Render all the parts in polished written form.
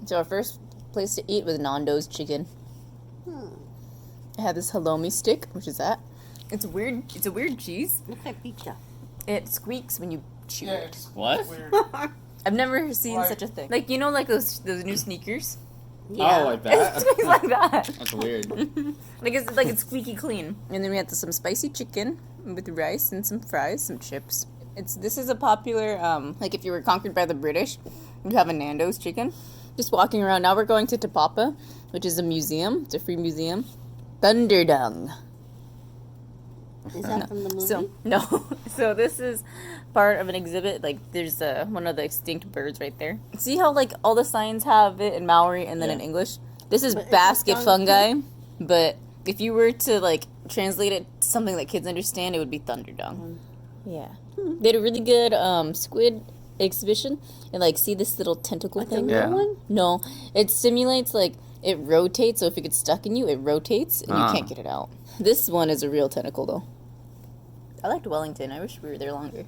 So our first place to eat was Nando's chicken. I had this halloumi stick, which is that. It's weird. It's a weird cheese. Looks like pizza. It squeaks when you chew it. It's What? Weird. I've never seen Like- such a thing. Like, you know, like those new sneakers? Oh, like It that? squeaks like that. That's weird. It's squeaky clean. And then we had some spicy chicken with rice and some fries, some chips. This is a popular like if you were conquered by the British, you'd have a Nando's chicken. Just walking around. Now we're going to Tapapa, which is a museum. It's a free museum. Thunderdung. Is that from the movie? So no. So this is part of an exhibit. Like there's one of the extinct birds right there. See how like all the signs have it in Maori and then in Yeah. English? This is But it's basket dung fungi, but if you were to like translate it to something that kids understand, it would be thunderdung. Yeah. They had a really good squid exhibition and like see this little tentacle Like the thing? real Yeah. one? No. It simulates like it rotates, so if it gets stuck in you, it rotates and you Ah. can't get it out. This one is a real tentacle though. I liked Wellington. I wish we were there longer.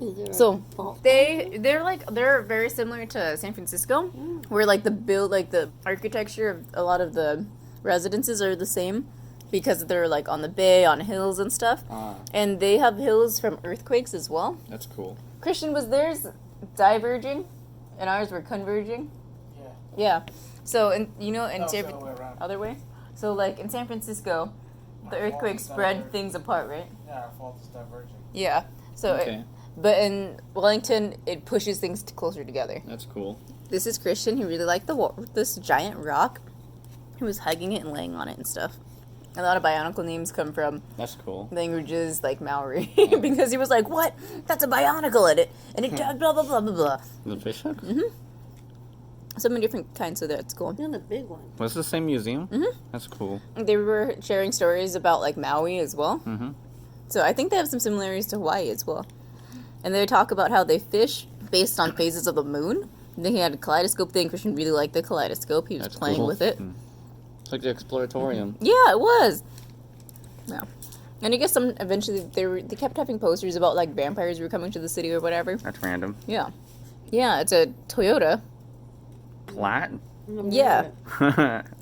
Is there So a fault? they're very similar to San Francisco, where like the architecture of a lot of the residences are the same because they're like on the bay, on hills and stuff, Ah, and they have hills from earthquakes as well. that's cool. Christian, was theirs diverging, and ours were converging? Yeah. Yeah. So in No, it's the San other way around. other way. So like in San Francisco, the Our fault earthquake is spread diverging. things apart, right? Yeah, our fault is diverging. Yeah. So Okay, but in Wellington, it pushes things closer together. that's cool. This is Christian. He really liked this giant rock. He was hugging it and laying on it and stuff. A lot of Bionicle names come from That's cool. languages like Maori because he was like, "What? That's a Bionicle in it, and it does blah blah blah blah blah." The fish hook? So many different kinds, so that's cool. You're the big one. Was it the same museum? Mhm. That's cool. They were sharing stories about like Maui as well. Mm-hmm. So I think they have some similarities to Hawaii as well. And they talk about how they fish based on phases of the moon. And then he had a kaleidoscope thing. Christian really liked the kaleidoscope. He was That's playing cool. with it. Mm. It's like the exploratorium. Yeah, it was. Yeah. And I guess eventually they kept having posters about like vampires were coming to the city or whatever. That's random. Yeah. Yeah, it's a Toyota. Plat? Yeah.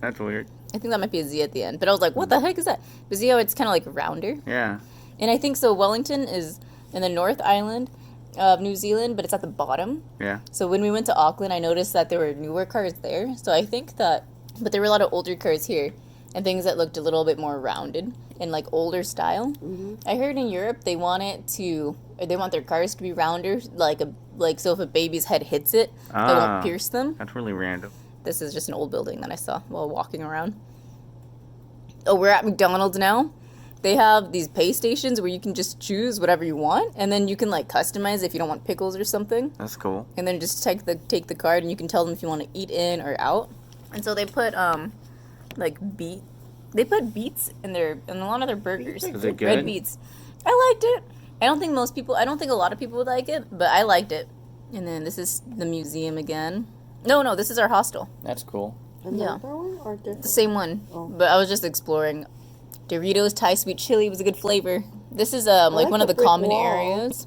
That's weird. I think that might be a Z at the end. But I was like, what the heck is that? But see how it's kind of like rounder? Yeah. And I think so Wellington is in the North Island of New Zealand, but it's at the bottom. Yeah. So when we went to Auckland, I noticed that there were newer cars there. So I think that, but there were a lot of older cars here and things that looked a little bit more rounded and like older style. I heard in Europe they want their cars to be rounder, like so if a baby's head hits it, it Ah. won't pierce them. That's really random. This is just an old building that I saw while walking around. Oh, we're at McDonald's now. They have these pay stations where you can just choose whatever you want, and then you can like customize if you don't want pickles or something. That's cool. And then just take the card, and you can tell them if you want to eat in or out. And so they put they put beets in a lot of their burgers. Is it Red good? beets. I liked it. I don't think a lot of people would like it, but I liked it. And then this is the museum again. No, this is our hostel. That's cool. Yeah. Another one or different? The same one. Oh. But I was just exploring. Doritos Thai sweet chili was a good flavor. This is like like one of the the brick common wall. areas.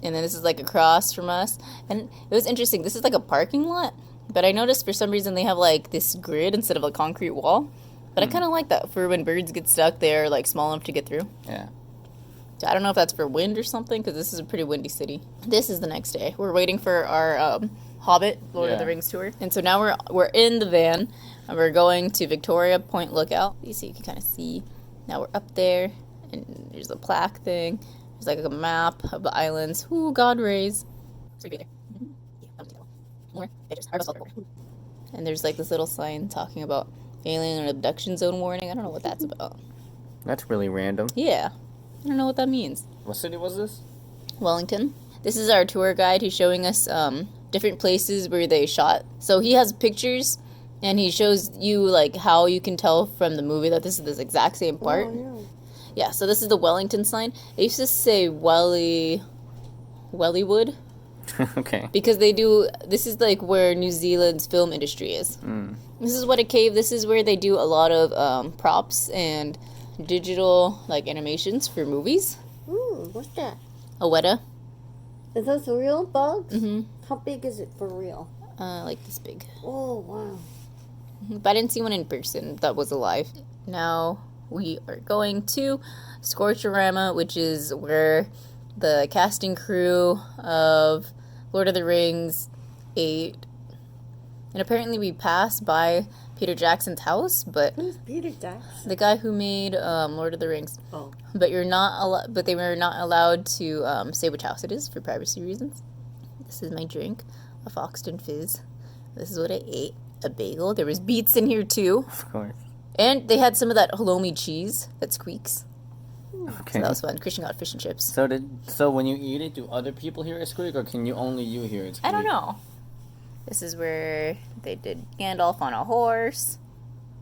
And then this is like across from us. And it was interesting. This is like a parking lot. But I noticed for some reason they have like this grid instead of a concrete wall. But I kind of like that for when birds get stuck. They're like small enough to get through. Yeah. So I don't know if that's for wind or something because this is a pretty windy city. This is the next day. We're waiting for our Hobbit Lord of the Yeah. Rings tour, and so now we're in the van and we're going to Victoria Point Lookout. You see, you can kind of see. Now we're up there, and there's a plaque thing. There's like a map of the islands. Ooh, God rays. So you'll be there. Yeah, that was more pictures. And there's like this little sign talking about alien and abduction zone warning. I don't know what that's about. That's really random. Yeah, I don't know what that means. What city was this? Wellington. This is our tour guide. He's showing us different places where they shot. So he has pictures, and he shows you like how you can tell from the movie that this is this exact same part. Oh, Yeah. So this is the Wellington sign. It used to say Wellywood Okay. because they do. This is like where New Zealand's film industry is. Mm. This is what a cave. This is where they do a lot of props and digital like animations for movies. Ooh, what's that? A weta. Is those real bugs? Mm-hmm. How big is it for real? Like this big. Oh, wow. But I didn't see one in person that was alive. Now we are going to Scorchorama, which is where the casting crew of Lord of the Rings ate. And apparently we passed by Peter Jackson's house, but Who's Peter Jackson? the guy who made Lord of the Rings. Oh. But but they were not allowed to say which house it is for privacy reasons. This is my drink, a Foxton Fizz. This is what I ate. A bagel. There was beets in here too. Of course. And they had some of that halloumi cheese that squeaks. Okay. So that was fun. Christian got fish and chips. So when you eat it, do other people hear it squeak, or can you only hear it squeak? I don't know. This is where they did Gandalf on a horse.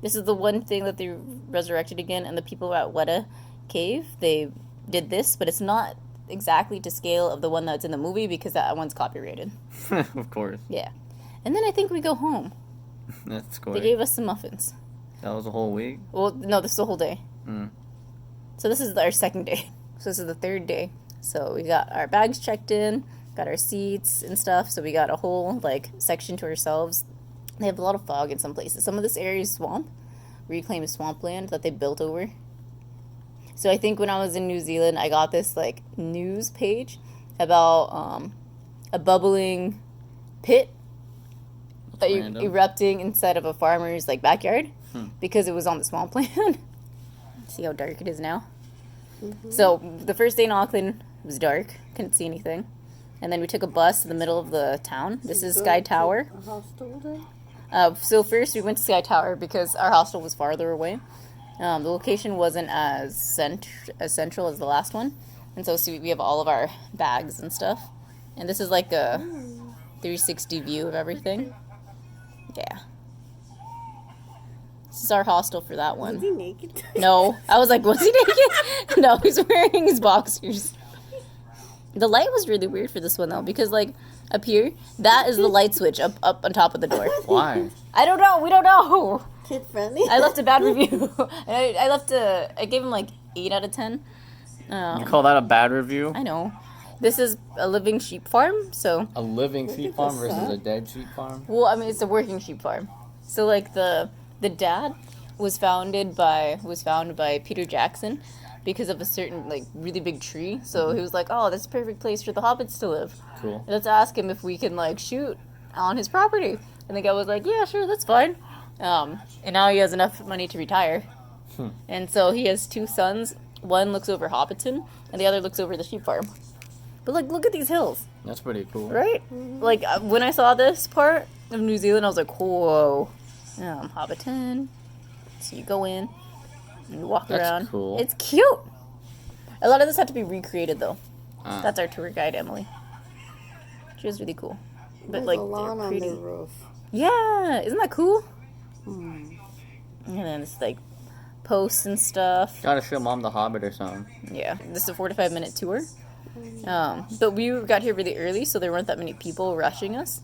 This is the one thing that they resurrected again, and the people at Weta Cave, they did this, but it's not exactly to scale of the one that's in the movie because that one's copyrighted. Of course. Yeah. And then I think we go home. That's They great. gave us some muffins. That was a whole week. Well, no, this is the whole day. Mm. So this is our second day. So this is the third day. So we got our bags checked in, got our seats and stuff. So we got a whole section to ourselves. They have a lot of fog in some places. Some of this area is swamp, reclaimed swampland that they built over. So I think when I was in New Zealand, I got this news page about a bubbling pit Random. erupting inside of a farmer's backyard because it was on the swampland. See how dark it is now. Mm-hmm. So the first day in Auckland was dark, couldn't see anything, and then we took a bus to the middle of the town. This is Sky Tower. A hostel day? So first we went to Sky Tower because our hostel was farther away. The location wasn't as central as the last one, and so we have all of our bags and stuff. And this is like a 360 view of everything. Yeah. This is our hostel for that Was one. he naked? No. I was like, was he naked? No, he's wearing his boxers. The light was really weird for this one, though, because, up here, that is the light switch up on top of the door. Why? I don't know. We don't know. Kid friendly? I left a bad review. I gave him, 8 out of 10. You call that a bad review? I know. This is a living sheep farm, so... A living sheep at farm the versus sun. a dead sheep farm? Well, I mean, it's a working sheep farm. So, the dad was found by Peter Jackson because of a certain, really big tree. So he was like, oh, that's a perfect place for the hobbits to live. Cool. Let's ask him if we can, shoot on his property. And the guy was like, yeah, sure, that's fine. And now he has enough money to retire. And so he has 2 sons. One looks over Hobbiton, and the other looks over the sheep farm. But, look at these hills. That's pretty cool. Right? When I saw this part of New Zealand, I was like, whoa. Hobbiton. So you go in, and you walk That's around. cool. It's cute. A lot of this had to be recreated, though. Ah. That's our tour guide, Emily. She was really cool. But, There's a lawn they're on pretty. the roof. Yeah, isn't that cool? Hmm. And then it's, posts and stuff. Gotta show Mom the Hobbit or something. Yeah, this is a 4 to 5 minute tour. But we got here really early, so there weren't that many people rushing us.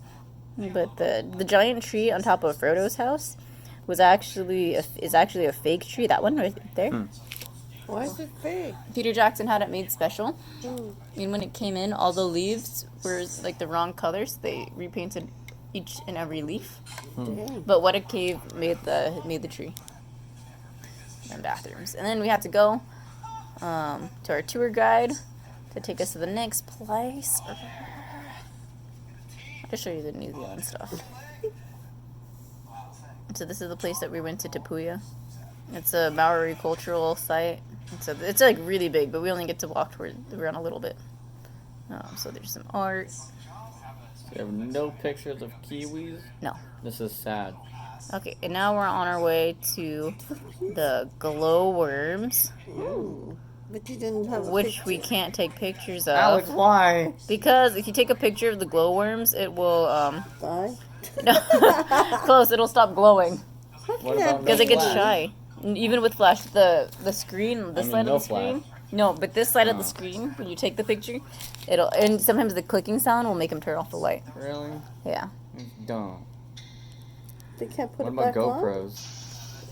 But the giant tree on top of Frodo's house is actually a fake tree. That one right there. Why is it fake? Peter Jackson had it made special. Mm. And when it came in, all the leaves were the wrong colors. They repainted each and every leaf. Dang. But What a Cave made the tree and bathrooms. And then we had to go to our tour guide to take us to the next place. I'll show you the New Zealand stuff. So this is the place that we went to, Tapuia. It's a Maori cultural site. It's really big, but we only get to walk around a little bit. So there's some art. You have no pictures of kiwis? No. This is sad. Okay, and now we're on our way to the glowworms, Ooh. But you didn't have a which picture. we can't take pictures of. Alex, why? Because if you take a picture of the glowworms, it will, Die? no, close, it'll stop glowing. What about Because no it gets flash? shy. Even with flash, the screen, this I mean, side no of the screen. flash. No, but this side of the Oh. screen, when you take the picture, and sometimes the clicking sound will make him turn off the light. Really? Yeah. It's dumb. They can't put What it about back on? GoPros?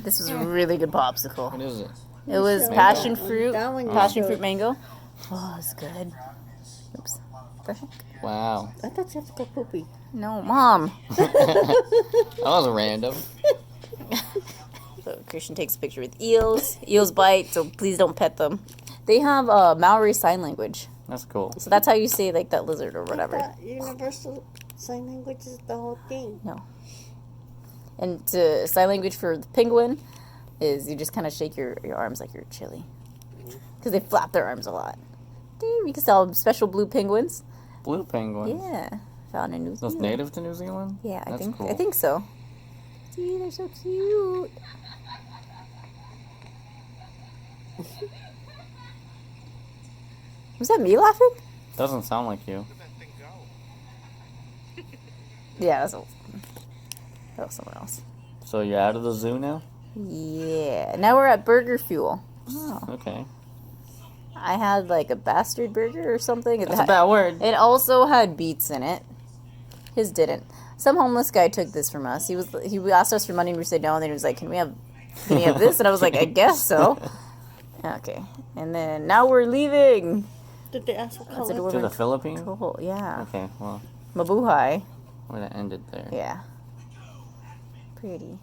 This was a really good popsicle. What is it? It was Show passion that one. fruit, That one you passion showed. fruit mango. Oh, it's good. Oops. The heck? Wow. I thought you have to go poopy. No, Mom. That was random. So Christian takes a picture with eels. Eels bite, so please don't pet them. They have Maori sign language. That's cool. So that's how you say like that lizard or whatever. I thought universal sign language is the whole thing. And sign language for the penguin is you just kind of shake your arms like you're chilly. Because they flap their arms a lot. You can sell special blue penguins. Blue penguins. Yeah. Found in New Those Zealand. native to New Zealand? Yeah, That's cool. I think so. See, they're so cute. Was that me laughing? Doesn't sound like you. Yeah, that was someone else. So you're out of the zoo now? Yeah. Now we're at Burger Fuel. Oh. Okay. I had like a bastard burger or something. That's a bad word. It also had beets in it. His didn't. Some homeless guy took this from us. He asked us for money and we said no, and then he was like, Can we have this? And I was like, I guess so. Okay. And then now we're leaving. Did they ask for That's color? To the Philippines? Cool. Yeah. Okay, well, Mabuhay. we're gonna end it there. Yeah. Pretty.